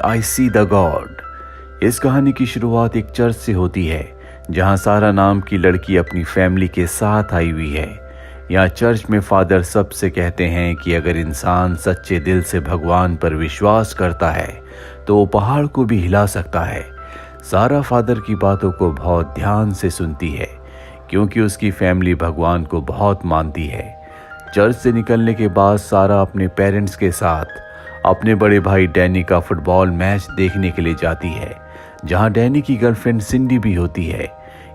I see the God. इस कहानी की शुरुआत एक चर्च से होती है जहां सारा नाम की लड़की अपनी फैमिली के साथ आई हुई है। यहाँ चर्च में फादर सबसे कहते हैं कि अगर इंसान सच्चे दिल से भगवान पर विश्वास करता है तो वो पहाड़ को भी हिला सकता है। सारा फादर की बातों को बहुत ध्यान से सुनती है क्योंकि उसकी फैमिली भगवान को बहुत मानती है। चर्च से निकलने के बाद सारा अपने पेरेंट्स के साथ अपने बड़े भाई डैनी का फुटबॉल मैच देखने के लिए जाती है जहां डैनी की गर्लफ्रेंड सिंडी भी होती है।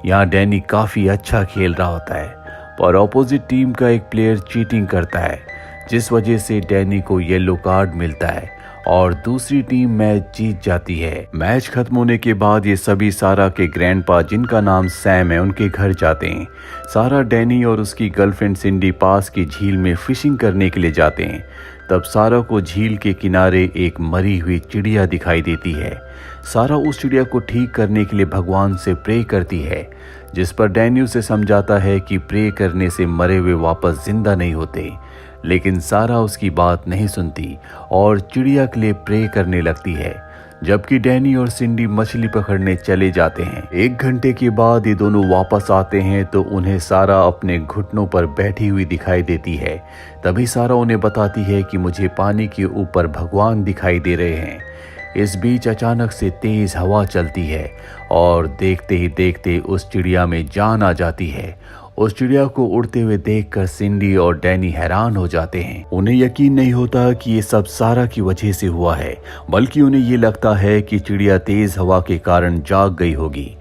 यहाँ डैनी काफ़ी अच्छा खेल रहा होता है पर ऑपोजिट टीम का एक प्लेयर चीटिंग करता है जिस वजह से डैनी को येलो कार्ड मिलता है और दूसरी टीम मैच जीत जाती है। मैच खत्म होने के बाद ये सभी सारा के ग्रैंडपा जिनका नाम सैम है उनके घर जाते हैं। सारा डैनी और उसकी गर्लफ्रेंड सिंडी पास की झील में फिशिंग करने के लिए जाते हैं। तब सारा को झील के किनारे एक मरी हुई चिड़िया दिखाई देती है। सारा उस चिड़िया को ठीक करने के लिए भगवान से प्रे करती है जिस पर डैनी उसे समझाता है कि प्रे करने से मरे हुए वापस जिंदा नहीं होते। लेकिन सारा उसकी बात नहीं सुनती और चिड़िया के लिए प्रे करने लगती है जबकि डैनी और सिंडी मछली पकड़ने चले जाते हैं। 1 घंटे के बाद ये दोनों वापस आते हैं तो उन्हें सारा अपने घुटनों पर बैठी हुई दिखाई देती है। तभी सारा उन्हें बताती है कि मुझे पानी के ऊपर भगवान दिखाई दे रहे हैं। इस बीच अचानक से तेज हवा चलती है और देखते ही देखते उस चिड़िया में जान आ जाती है। उस चिड़िया को उड़ते हुए देखकर सिंडी और डैनी हैरान हो जाते हैं। उन्हें यकीन नहीं होता कि ये सब सारा की वजह से हुआ है, बल्कि उन्हें ये लगता है कि चिड़िया तेज हवा के कारण जाग गई होगी।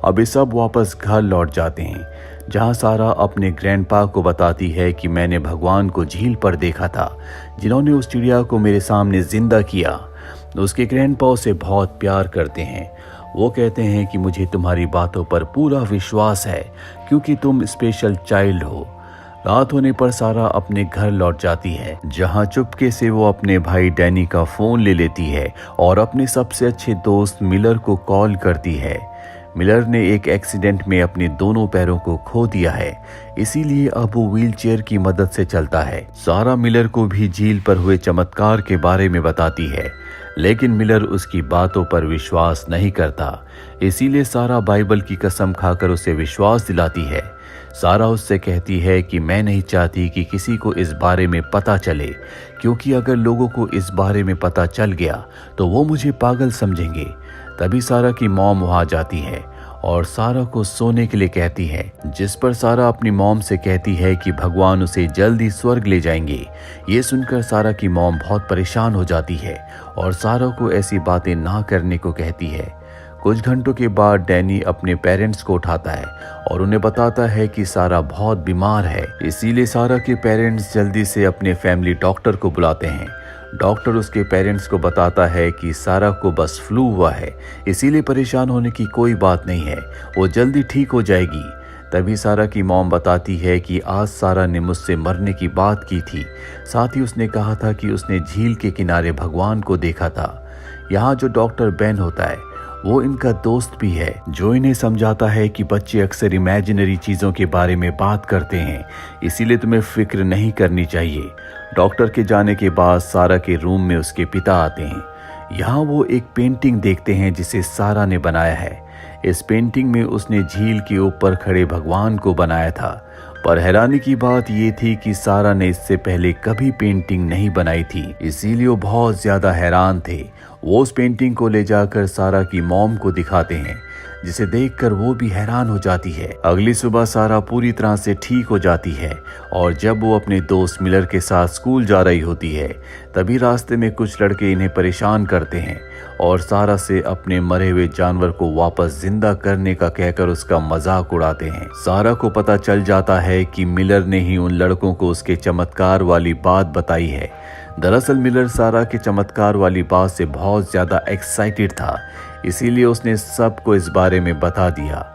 अब ये सब वापस घर लौट जाते हैं जहां सारा अपने ग्रैंडपा को बताती है कि मैंने भगवान को झील पर देखा था जिन्होंने उस चिड़िया को मेरे सामने जिंदा किया। उसके ग्रैंडपा उसे बहुत प्यार करते हैं। वो कहते हैं कि मुझे तुम्हारी बातों पर पूरा विश्वास है क्योंकि तुम स्पेशल चाइल्ड हो। रात होने पर सारा अपने घर लौट जाती है जहां चुपके से वो अपने भाई डैनी का फोन ले लेती है और अपने सबसे अच्छे दोस्त मिलर को कॉल करती है। मिलर ने एक एक्सीडेंट में अपने दोनों पैरों को खो दिया है, इसीलिए अब वो व्हीलचेयर की मदद से चलता है। सारा मिलर को भी झील पर हुए चमत्कार के बारे में बताती है लेकिन मिलर उसकी बातों पर विश्वास नहीं करता, इसीलिए सारा बाइबल की कसम खाकर उसे विश्वास दिलाती है। सारा उससे कहती है कि मैं नहीं चाहती कि किसी को इस बारे में पता चले क्योंकि अगर लोगों को इस बारे में पता चल गया तो वो मुझे पागल समझेंगे। तभी सारा की मॉम वहां जाती है और सारा को सोने के लिए कहती है जिस पर सारा अपनी मॉम से कहती है कि भगवान उसे जल्दी स्वर्ग ले जाएंगे। ये सुनकर सारा की मॉम बहुत परेशान हो जाती है और सारा को ऐसी बातें ना करने को कहती है। कुछ घंटों के बाद डैनी अपने पेरेंट्स को उठाता है और उन्हें बताता है कि सारा बहुत बीमार है, इसीलिए सारा के पेरेंट्स जल्दी से अपने फैमिली डॉक्टर को बुलाते हैं। डॉक्टर उसके पेरेंट्स को बताता है कि सारा को बस फ्लू हुआ है, इसीलिए परेशान होने की कोई बात नहीं है, वो जल्दी ठीक हो जाएगी। तभी सारा की मॉम बताती है कि आज सारा ने मुझसे मरने की बात की थी, साथ ही उसने कहा था कि उसने झील के किनारे भगवान को देखा था। यहाँ जो डॉक्टर बेन होता है वो इनका दोस्त भी है जो इन्हें समझाता है कि बच्चे अक्सर इमेजिनरी चीज़ों के बारे में बात करते हैं, इसीलिए तुम्हें फिक्र नहीं करनी चाहिए। डॉक्टर के जाने के बाद सारा के रूम में उसके पिता आते हैं। यहाँ वो एक पेंटिंग देखते हैं जिसे सारा ने बनाया है। इस पेंटिंग में उसने झील के ऊपर खड़े भगवान को बनाया था, पर हैरानी की बात ये थी कि सारा ने इससे पहले कभी पेंटिंग नहीं बनाई थी, इसीलिए वो बहुत ज्यादा हैरान थे। वो उस पेंटिंग को ले जाकर सारा की मॉम को दिखाते हैं जिसे देखकर वो भी हैरान हो जाती है। अगली सुबह सारा पूरी तरह से ठीक हो जाती है और जब वो अपने दोस्त मिलर के साथ स्कूल जा रही होती है तभी रास्ते में कुछ लड़के इन्हें परेशान करते हैं और सारा से अपने मरे हुए जानवर को वापस जिंदा करने का कहकर उसका मजाक उड़ाते हैं। सारा को पता चल जाता है कि मिलर ने ही उन लड़कों को उसके चमत्कार वाली बात बताई है। दरअसल मिलर सारा के चमत्कार वाली बात से बहुत ज्यादा एक्साइटेड था, इसीलिए उसने सबको इस बारे में बता दिया।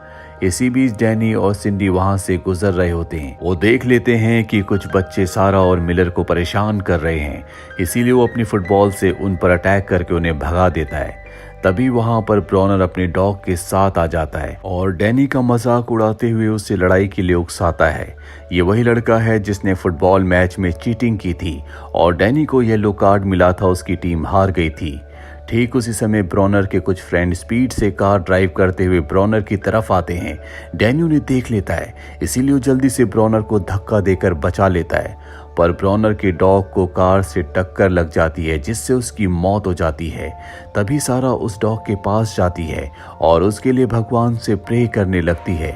इसी बीच डैनी और सिंडी वहां से गुजर रहे होते हैं। वो देख लेते हैं कि कुछ बच्चे सारा और मिलर को परेशान कर रहे हैं, इसीलिए वो अपनी फुटबॉल से उन पर अटैक करके उन्हें भगा देता है। तभी वहां पर ब्रॉनर अपने डॉग के साथ आ जाता है और डैनी का मजाक उड़ाते हुए उससे लड़ाई के लिए उकसाता है। ये वही लड़का है जिसने फुटबॉल मैच में चीटिंग की थी और डैनी को येलो कार्ड मिला था, उसकी टीम हार गई थी। ठीक उसी समय ब्रॉनर के कुछ फ्रेंड स्पीड से कार ड्राइव करते हुए ब्रॉनर की तरफ आते हैं। डैनी उन्हें देख लेता है, इसीलिए वो जल्दी से ब्रॉनर को धक्का देकर बचा लेता है, पर ब्रॉनर के डॉग को कार से टक्कर लग जाती है जिससे उसकी मौत हो जाती है। तभी सारा उस डॉग के पास जाती है और उसके लिए भगवान से प्रे करने लगती है,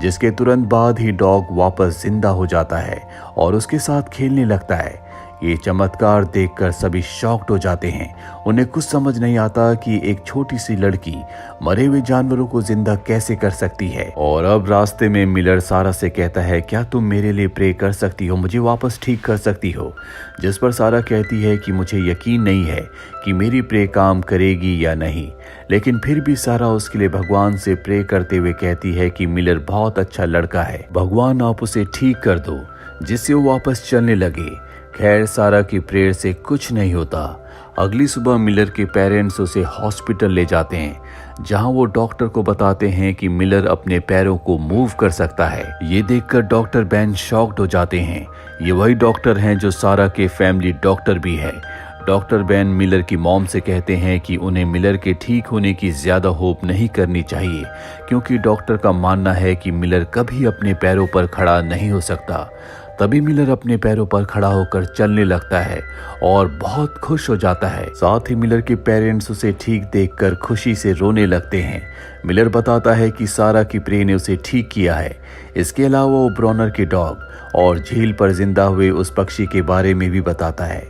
जिसके तुरंत बाद ही डॉग वापस जिंदा हो जाता है और उसके साथ खेलने लगता है। ये चमत्कार देखकर सभी शॉक्ड हो जाते हैं। उन्हें कुछ समझ नहीं आता कि एक छोटी सी लड़की मरे हुए जानवरों को जिंदा कैसे कर सकती है। और अब रास्ते में मिलर सारा से कहता है, क्या तुम मेरे लिए प्रे कर सकती हो, मुझे वापस ठीक कर सकती हो? जिस पर सारा कहती है कि मुझे यकीन नहीं है कि मेरी प्रे काम करेगी या नहीं, लेकिन फिर भी सारा उसके लिए भगवान से प्रे करते हुए कहती है कि मिलर बहुत अच्छा लड़का है, भगवान आप उसे ठीक कर दो जिससे वो वापस चलने लगे। खैर सारा की प्रेयर से कुछ नहीं होता। अगली सुबह मिलर के पेरेंट्स उसे हॉस्पिटल ले जाते हैं, जहां वो डॉक्टर को बताते हैं कि मिलर अपने पैरों को मूव कर सकता है। ये देखकर डॉक्टर बेन शॉक्ड हो जाते हैं। ये वही डॉक्टर हैं जो सारा के फैमिली डॉक्टर भी है। डॉक्टर बेन मिलर की मॉम से कहते हैं कि उन्हें मिलर के ठीक होने की ज्यादा होप नहीं करनी चाहिए, क्योंकि डॉक्टर का मानना है कि मिलर कभी अपने पैरों पर खड़ा नहीं हो सकता। तभी मिलर अपने पैरों पर खड़ा होकर चलने लगता है और बहुत खुश हो जाता है। साथ ही मिलर के पेरेंट्स उसे ठीक देखकर खुशी से रोने लगते हैं। मिलर बताता है कि सारा की प्रे ने उसे ठीक किया है। इसके अलावा वो ब्रॉनर के डॉग और झील पर जिंदा हुए उस पक्षी के बारे में भी बताता है।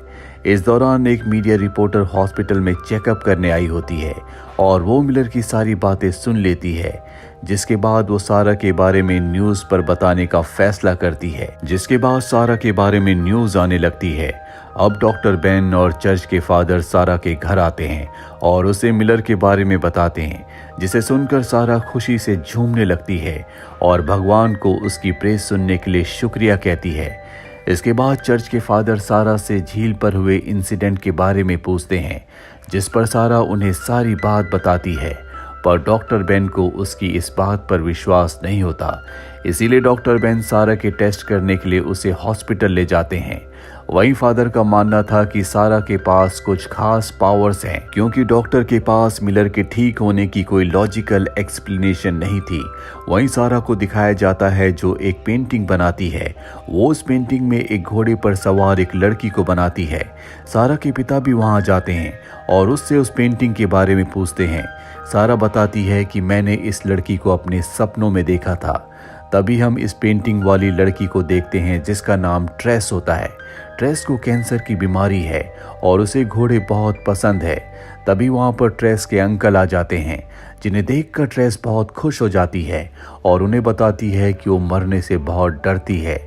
इस दौरान एक मीडिया रिपोर्टर हॉस्पिटल में चेकअप करने आई होती है और वो मिलर की सारी बातें सुन लेती है, जिसके बाद वो सारा के बारे में न्यूज पर बताने का फैसला करती है। जिसके बाद सारा के बारे में न्यूज आने लगती है। अब डॉक्टर बेन और चर्च के फादर सारा के घर आते हैं और उसे मिलर के बारे में बताते हैं, जिसे सुनकर सारा खुशी से झूमने लगती है और भगवान को उसकी प्रेज सुनने के लिए शुक्रिया कहती है। इसके बाद चर्च के फादर सारा से झील पर हुए इंसिडेंट के बारे में पूछते हैं, जिस पर सारा उन्हें सारी बात बताती है, पर डॉक्टर बेन को उसकी इस बात पर विश्वास नहीं होता। इसीलिए डॉक्टर बेन सारा के टेस्ट करने के लिए उसे हॉस्पिटल ले जाते हैं। वहीं फादर का मानना था कि सारा के पास कुछ खास पावर्स हैं, क्योंकि डॉक्टर के पास मिलर के ठीक होने की कोई लॉजिकल एक्सप्लेनेशन नहीं थी। वहीं सारा को दिखाया जाता है जो एक पेंटिंग बनाती है। वो उस पेंटिंग में एक घोड़े पर सवार एक लड़की को बनाती है। सारा के पिता भी वहां जाते हैं और उससे उस पेंटिंग के बारे में पूछते हैं। सारा बताती है कि मैंने इस लड़की को अपने सपनों में देखा था। तभी हम इस पेंटिंग वाली लड़की को देखते हैं जिसका नाम ट्रेस होता है। ट्रेस को कैंसर की बीमारी है और उसे घोड़े बहुत पसंद है। तभी वहां पर ट्रेस के अंकल आ जाते हैं, जिन्हें देखकर ट्रेस बहुत खुश हो जाती है और उन्हें बताती है कि वो मरने से बहुत डरती है।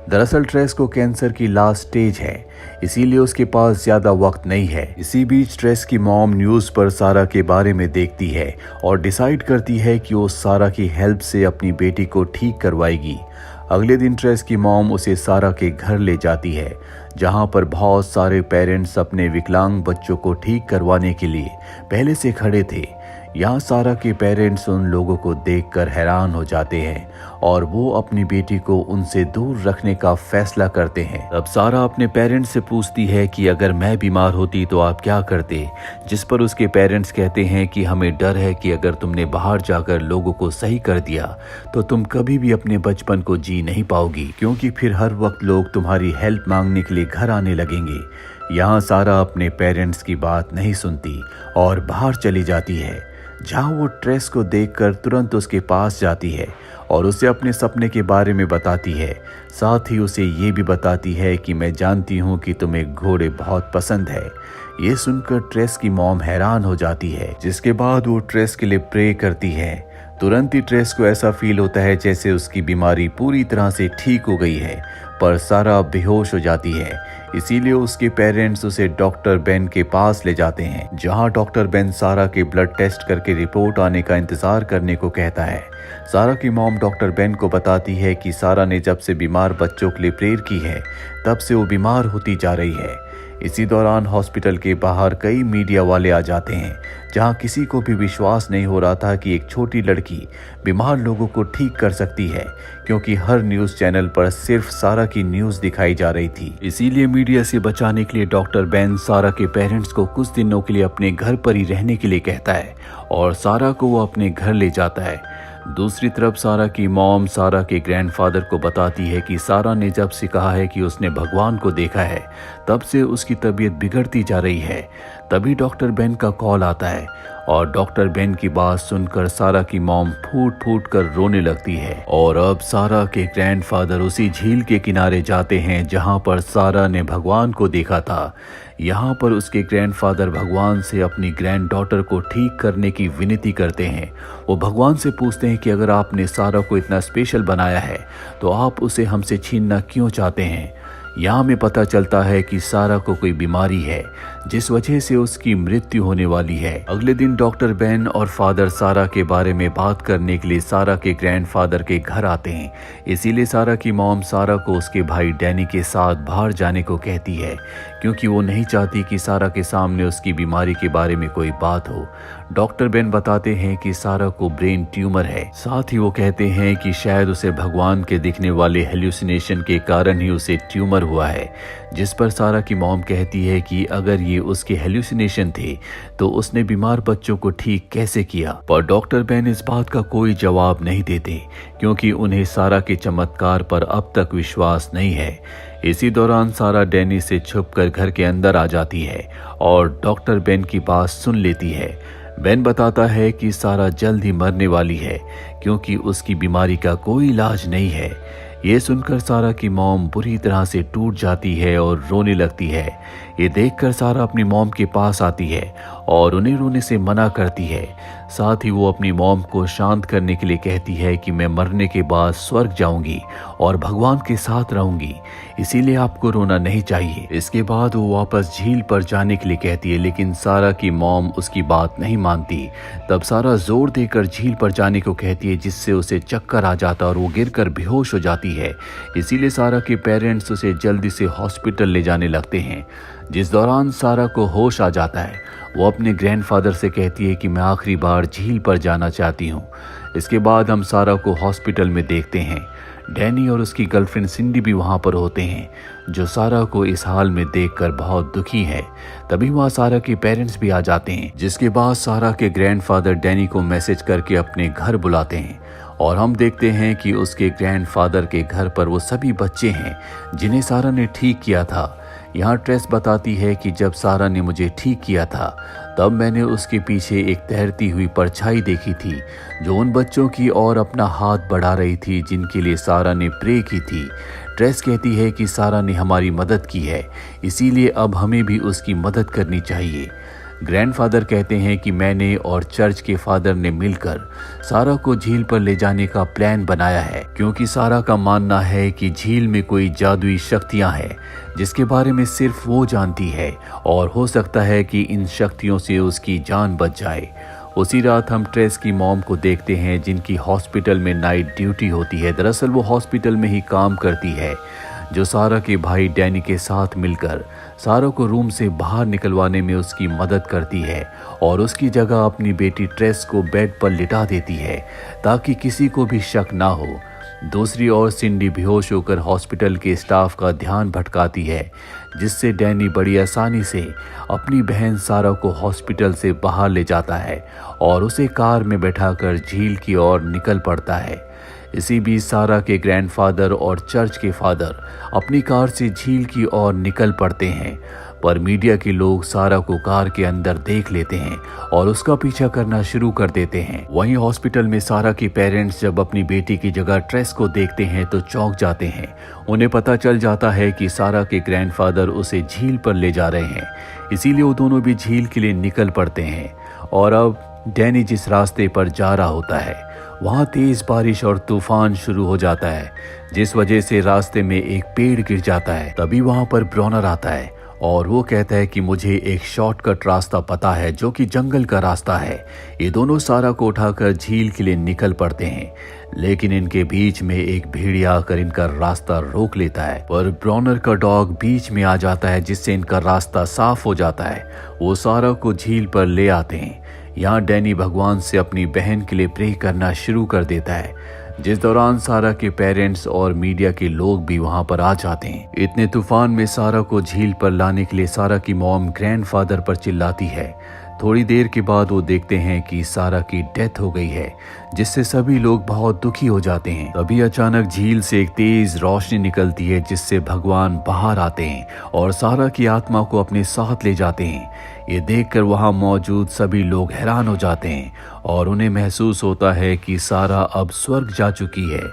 दरअसल ट्रेस को कैंसर की लास्ट स्टेज है, इसीलिए उसके पास ज्यादा वक्त नहीं है। इसी बीच ट्रेस की मॉम न्यूज पर सारा के बारे में देखती है और डिसाइड करती है कि वो सारा की हेल्प से अपनी बेटी को ठीक करवाएगी। अगले दिन ट्रेस की मॉम उसे सारा के घर ले जाती है, जहां पर बहुत सारे पेरेंट्स अपने विकलांग बच्चों को ठीक करवाने के लिए पहले से खड़े थे। यहाँ सारा के पेरेंट्स उन लोगों को देखकर हैरान हो जाते हैं और वो अपनी बेटी को उनसे दूर रखने का फैसला करते हैं। अब सारा अपने पेरेंट्स से पूछती है कि अगर मैं बीमार होती तो आप क्या करते, जिस पर उसके पेरेंट्स कहते हैं कि हमें डर है कि अगर तुमने बाहर जाकर लोगों को सही कर दिया तो तुम कभी भी अपने बचपन को जी नहीं पाओगी, क्योंकि फिर हर वक्त लोग तुम्हारी हेल्प मांगने के लिए घर आने लगेंगे। यहाँ सारा अपने पेरेंट्स की बात नहीं सुनती और बाहर चली जाती है, जहाँ वो ट्रेस को देखकर तुरंत उसके पास जाती है और उसे अपने सपने के बारे में बताती है। साथ ही उसे ये भी बताती है कि मैं जानती हूँ कि तुम्हें घोड़े बहुत पसंद है। ये सुनकर ट्रेस की मॉम हैरान हो जाती है, जिसके बाद वो ट्रेस के लिए प्रे करती है। तुरंत ही ट्रेस को ऐसा फील होता है जैसे उसकी बीमारी पूरी तरह से ठीक हो गई है, पर सारा बेहोश हो जाती है। इसीलिए उसके पेरेंट्स उसे डॉक्टर बेन के पास ले जाते हैं, जहां डॉक्टर बेन सारा के ब्लड टेस्ट करके रिपोर्ट आने का इंतजार करने को कहता है। सारा की मॉम डॉक्टर बेन को बताती है कि सारा ने जब से बीमार बच्चों के लिए प्रेयर की है, तब से वो बीमार होती जा रही है। इसी दौरान हॉस्पिटल के बाहर कई मीडिया वाले आ जाते हैं, जहां किसी को भी विश्वास नहीं हो रहा था कि एक छोटी लड़की बीमार लोगों को ठीक कर सकती है, क्योंकि हर न्यूज़ चैनल पर सिर्फ सारा की न्यूज़ दिखाई जा रही थी। इसीलिए मीडिया से बचाने के लिए डॉक्टर बेन सारा के पेरेंट्स को कुछ दिनों के लिए अपने घर पर ही रहने के लिए कहता है और सारा को वो अपने घर ले जाता है। दूसरी तरफ सारा की मॉम सारा के ग्रैंडफादर को बताती है कि सारा ने जब से कहा है कि उसने भगवान को देखा है, तब से उसकी तबीयत बिगड़ती जा रही है। तभी डॉक्टर बेन का कॉल आता है और डॉक्टर बेन की बात सुनकर सारा की मॉम फूट फूट कर रोने लगती है। और अब सारा के ग्रैंडफादर उसी झील के किनारे जाते हैं जहां पर सारा ने भगवान को देखा था। यहाँ पर उसके ग्रैंडफादर भगवान से अपनी ग्रैंड डॉटर को ठीक करने की विनती करते हैं। वो भगवान से पूछते हैं कि अगर आपने सारा को इतना स्पेशल बनाया है तो आप उसे हमसे छीनना क्यों चाहते हैं। यहाँ हमें पता चलता है कि सारा को कोई बीमारी है जिस वजह से उसकी मृत्यु होने वाली है। अगले दिन डॉक्टर बेन और फादर सारा के बारे में बात करने के लिए सारा के ग्रैंडफादर के घर आते हैं। इसीलिए सारा की मॉम सारा को उसके भाई डैनी के साथ बाहर जाने को कहती है, क्योंकि वो नहीं चाहती कि सारा के सामने उसकी बीमारी के बारे में कोई बात हो। डॉक्टर बेन बताते हैं कि सारा को ब्रेन ट्यूमर है। साथ ही वो कहते हैं कि शायद उसे भगवान के दिखने वाले हेल्यूसिनेशन के कारण ही उसे ट्यूमर हुआ है, जिस पर सारा की मॉम कहती है कि अगर ये उसके हेल्यूसिनेशन थे तो उसने बीमार बच्चों को ठीक कैसे किया। पर डॉक्टर बेन इस बात का कोई जवाब नहीं देते, क्योंकि उन्हें सारा के चमत्कार पर अब तक विश्वास नहीं है। इसी दौरान सारा डैनी से छुपकर घर के अंदर आ जाती है और डॉक्टर बेन की बात सुन लेती है। बेन बताता है कि सारा जल्द ही मरने वाली है, क्योंकि उसकी बीमारी का कोई इलाज नहीं है। ये सुनकर सारा की मॉम बुरी तरह से टूट जाती है और रोने लगती है। ये देखकर सारा अपनी मॉम के पास आती है और उन्हें रोने से मना करती है। साथ ही वो अपनी मॉम को शांत करने के लिए कहती है कि मैं मरने के बाद स्वर्ग जाऊंगी और भगवान के साथ रहूंगी, इसीलिए आपको रोना नहीं चाहिए। इसके बाद वो वापस झील पर जाने के लिए कहती है, लेकिन सारा की मॉम उसकी बात नहीं मानती। तब सारा जोर देकर झील पर जाने को कहती है, जिससे उसे चक्कर आ जाता और वो गिरकर बेहोश हो जाती है। इसीलिए सारा के पेरेंट्स उसे जल्दी से हॉस्पिटल ले जाने लगते हैं। जिस दौरान सारा को होश आ जाता है, वो अपने ग्रैंडफादर से कहती है कि मैं आखिरी बार झील पर जाना चाहती हूँ। इसके बाद हम सारा को हॉस्पिटल में देखते हैं। डैनी और उसकी गर्लफ्रेंड सिंडी भी वहाँ पर होते हैं, जो सारा को इस हाल में देखकर बहुत दुखी है। तभी वहाँ सारा के पेरेंट्स भी आ जाते हैं, जिसके बाद सारा के ग्रैंडफादर डैनी को मैसेज करके अपने घर बुलाते हैं और हम देखते हैं कि उसके ग्रैंडफादर के घर पर वो सभी बच्चे हैं जिन्हें सारा ने ठीक किया था। यहाँ ट्रेस बताती है कि जब सारा ने मुझे ठीक किया था, तब मैंने उसके पीछे एक तैरती हुई परछाई देखी थी, जो उन बच्चों की ओर अपना हाथ बढ़ा रही थी जिनके लिए सारा ने प्रे की थी। ट्रेस कहती है कि सारा ने हमारी मदद की है, इसीलिए अब हमें भी उसकी मदद करनी चाहिए। ग्रैंडफादर कहते हैं कि मैंने और चर्च के फादर ने मिलकर सारा को झील पर ले जाने का प्लान बनाया है, क्योंकि सारा का मानना है कि झील में कोई जादुई शक्तियां हैं जिसके बारे में सिर्फ वो जानती है, और हो सकता है कि इन शक्तियों से उसकी जान बच जाए। उसी रात हम ट्रेस की मॉम को देखते हैं, जिनकी हॉस्पिटल में नाइट ड्यूटी होती है। दरअसल वो हॉस्पिटल में ही काम करती है, जो सारा के भाई डैनी के साथ मिलकर सारा को रूम से बाहर निकलवाने में उसकी मदद करती है और उसकी जगह अपनी बेटी ट्रेस को बेड पर लिटा देती है, ताकि किसी को भी शक ना हो। दूसरी ओर सिंडी बेहोश होकर हॉस्पिटल के स्टाफ का ध्यान भटकाती है, जिससे डैनी बड़ी आसानी से अपनी बहन सारा को हॉस्पिटल से बाहर ले जाता है और उसे कार में बैठाकर झील की ओर निकल पड़ता है। इसी बीच सारा के ग्रैंडफादर और चर्च के फादर अपनी कार से झील की ओर निकल पड़ते हैं, पर मीडिया के लोग सारा को कार के अंदर देख लेते हैं और उसका पीछा करना शुरू कर देते हैं। वहीं हॉस्पिटल में सारा के पेरेंट्स जब अपनी बेटी की जगह ट्रेस को देखते हैं तो चौंक जाते हैं। उन्हें पता चल जाता है कि सारा के ग्रैंडफादर उसे झील पर ले जा रहे हैं, इसीलिए वो दोनों भी झील के लिए निकल पड़ते हैं। और अब डैनी जिस रास्ते पर जा रहा होता है, वहाँ तेज बारिश और तूफान शुरू हो जाता है, जिस वजह से रास्ते में एक पेड़ गिर जाता है। तभी वहाँ पर ब्रॉनर आता है और वो कहता है कि मुझे एक शॉर्टकट रास्ता पता है जो कि जंगल का रास्ता है। ये दोनों सारा को उठाकर झील के लिए निकल पड़ते हैं, लेकिन इनके बीच में एक भेड़िया आकर इनका रास्ता रोक लेता है। पर ब्रॉनर का डॉग बीच में आ जाता है, जिससे इनका रास्ता साफ हो जाता है। वो सारा को झील पर ले आते हैं। यहाँ डैनी भगवान से अपनी बहन के लिए प्रे करना शुरू कर देता है, जिस दौरान सारा के पेरेंट्स और मीडिया के लोग भी वहां पर आ जाते हैं। इतने तूफान में सारा को झील पर लाने के लिए सारा की मॉम ग्रैंडफादर पर चिल्लाती है। थोड़ी देर के बाद वो देखते हैं कि सारा की डेथ हो गई है, जिससे सभी लोग बहुत दुखी हो जाते हैं। तभी अचानक झील से एक तेज रोशनी निकलती है, जिससे भगवान बाहर आते हैं और सारा की आत्मा को अपने साथ ले जाते हैं। ये देखकर वहां मौजूद सभी लोग हैरान हो जाते हैं और उन्हें महसूस होता है कि सारा अब स्वर्ग जा चुकी है।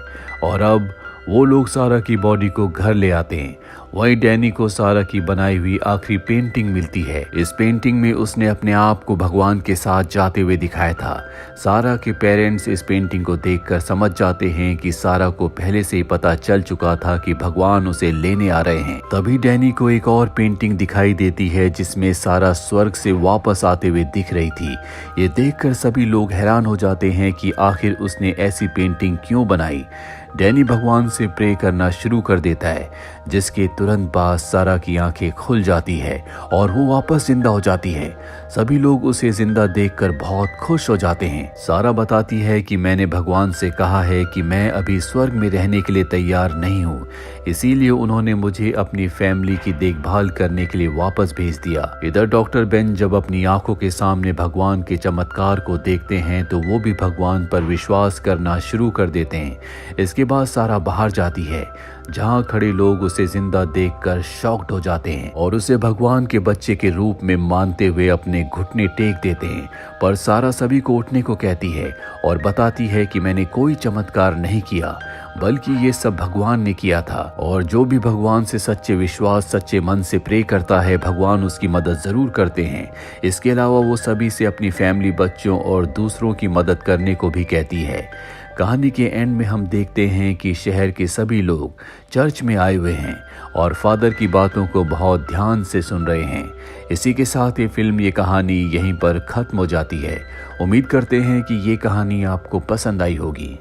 और अब वो लोग सारा की बॉडी को घर ले आते हैं। वहीं डैनी को सारा की बनाई हुई आखिरी पेंटिंग मिलती है। इस पेंटिंग में उसने अपने आप को भगवान के साथ जाते हुए दिखाया था। सारा के पेरेंट्स इस पेंटिंग को देखकर समझ जाते हैं कि सारा को पहले से ही पता चल चुका था कि भगवान उसे लेने आ रहे हैं। तभी डैनी को एक और पेंटिंग दिखाई देती है, जिसमें सारा स्वर्ग से वापस आते हुए दिख रही थी। ये देखकर सभी लोग हैरान हो जाते हैं कि आखिर उसने ऐसी पेंटिंग क्यों बनाई। डैनी भगवान से प्रे करना शुरू कर देता है, जिसके तुरंत बाद सारा की आंखें खुल जाती है और वो वापस जिंदा हो जाती है। सभी लोग उसे जिंदा देखकर बहुत खुश हो जाते हैं। सारा बताती है कि मैंने भगवान से कहा है कि मैं अभी स्वर्ग में रहने के लिए तैयार नहीं हूँ, इसीलिए उन्होंने मुझे अपनी फैमिली की देखभाल करने के लिए वापस भेज दिया। इधर डॉक्टर बेन जब अपनी आंखों के सामने भगवान के चमत्कार को देखते हैं तो वो भी भगवान पर विश्वास करना शुरू कर देते हैं। इसके बाद सारा बाहर जाती है, जहां खड़े लोग उसे जिंदा देखकर शॉक्ड हो जाते हैं और उसे भगवान के बच्चे के रूप में मानते हुए अपने घुटने टेक देते हैं। पर सारा सभी को उठने को कहती है और बताती है कि मैंने कोई चमत्कार नहीं किया, बल्कि ये सब भगवान ने किया था। और जो भी भगवान से सच्चे विश्वास सच्चे मन से प्रे करता है, भगवान उसकी मदद जरूर करते हैं। इसके अलावा वो सभी से अपनी फैमिली, बच्चों और दूसरों की मदद करने को भी कहती है। कहानी के एंड में हम देखते हैं कि शहर के सभी लोग चर्च में आए हुए हैं और फादर की बातों को बहुत ध्यान से सुन रहे हैं। इसी के साथ ये कहानी यहीं पर खत्म हो जाती है। उम्मीद करते हैं कि ये कहानी आपको पसंद आई होगी।